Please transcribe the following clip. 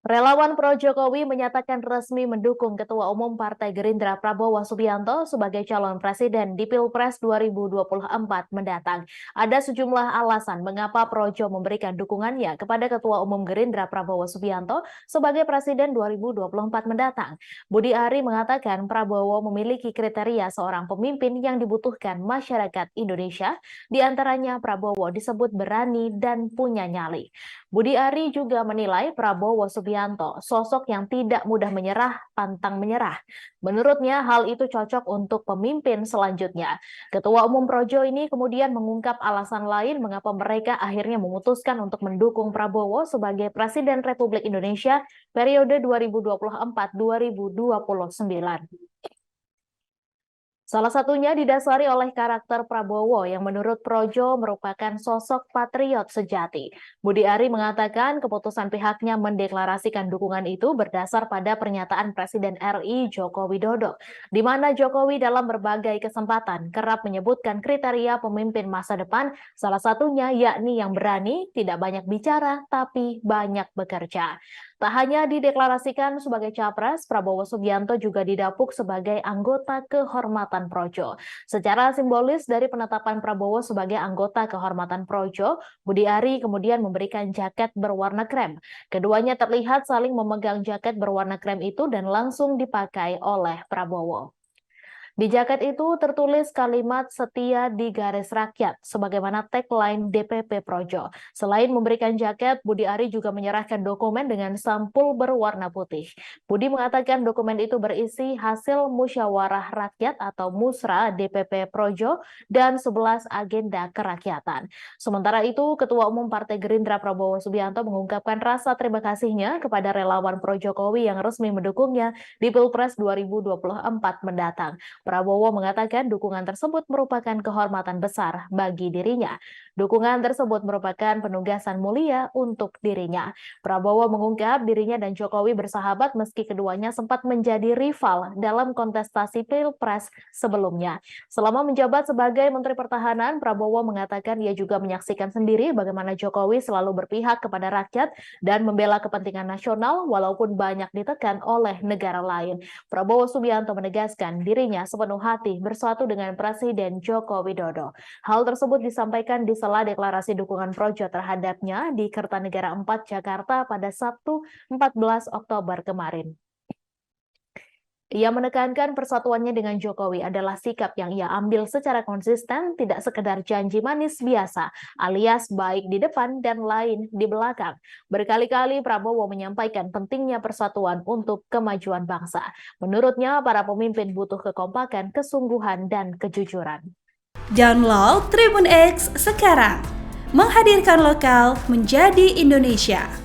Relawan pro Jokowi menyatakan resmi mendukung Ketua Umum Partai Gerindra Prabowo Subianto sebagai calon presiden di Pilpres 2024 mendatang. Ada sejumlah alasan mengapa Projo memberikan dukungannya kepada Ketua Umum Gerindra Prabowo Subianto sebagai presiden 2024 mendatang. Budi Ari mengatakan Prabowo memiliki kriteria seorang pemimpin yang dibutuhkan masyarakat Indonesia, di antaranya Prabowo disebut berani dan punya nyali. Budi Ari juga menilai Prabowo Subianto sosok yang tidak mudah menyerah, pantang menyerah. Menurutnya hal itu cocok untuk pemimpin selanjutnya. Ketua Umum Projo ini kemudian mengungkap alasan lain mengapa mereka akhirnya memutuskan untuk mendukung Prabowo sebagai Presiden Republik Indonesia periode 2024-2029. Salah satunya didasari oleh karakter Prabowo yang menurut Projo merupakan sosok patriot sejati. Budi Ari mengatakan keputusan pihaknya mendeklarasikan dukungan itu berdasar pada pernyataan Presiden RI Joko Widodo, di mana Jokowi dalam berbagai kesempatan kerap menyebutkan kriteria pemimpin masa depan, salah satunya yakni yang berani, tidak banyak bicara, tapi banyak bekerja. Tak hanya dideklarasikan sebagai capres, Prabowo Subianto juga didapuk sebagai anggota kehormatan Projo. Secara simbolis dari penetapan Prabowo sebagai anggota kehormatan Projo, Budi Ari kemudian memberikan jaket berwarna krem. Keduanya terlihat saling memegang jaket berwarna krem itu dan langsung dipakai oleh Prabowo. Di jaket itu tertulis kalimat setia di garis rakyat, sebagaimana tagline DPP Projo. Selain memberikan jaket, Budi Ari juga menyerahkan dokumen dengan sampul berwarna putih. Budi mengatakan dokumen itu berisi hasil musyawarah rakyat atau musra DPP Projo dan 11 agenda kerakyatan. Sementara itu, Ketua Umum Partai Gerindra Prabowo Subianto mengungkapkan rasa terima kasihnya kepada relawan Pro Jokowi yang resmi mendukungnya di Pilpres 2024 mendatang. Prabowo mengatakan dukungan tersebut merupakan kehormatan besar bagi dirinya. Dukungan tersebut merupakan penugasan mulia untuk dirinya. Prabowo mengungkap dirinya dan Jokowi bersahabat meski keduanya sempat menjadi rival dalam kontestasi Pilpres sebelumnya. Selama menjabat sebagai Menteri Pertahanan, Prabowo mengatakan ia juga menyaksikan sendiri bagaimana Jokowi selalu berpihak kepada rakyat dan membela kepentingan nasional walaupun banyak ditekan oleh negara lain. Prabowo Subianto menegaskan dirinya sepenuh hati bersatu dengan Presiden Joko Widodo. Hal tersebut disampaikan di sela deklarasi dukungan Projo terhadapnya di Kertanegara 4 Jakarta pada Sabtu 14 Oktober kemarin. Ia menekankan persatuannya dengan Jokowi adalah sikap yang ia ambil secara konsisten, tidak sekedar janji manis biasa, alias baik di depan dan lain di belakang. Berkali-kali Prabowo menyampaikan pentingnya persatuan untuk kemajuan bangsa. Menurutnya, para pemimpin butuh kekompakan, kesungguhan, dan kejujuran. Download Tribun X sekarang, menghadirkan lokal menjadi Indonesia.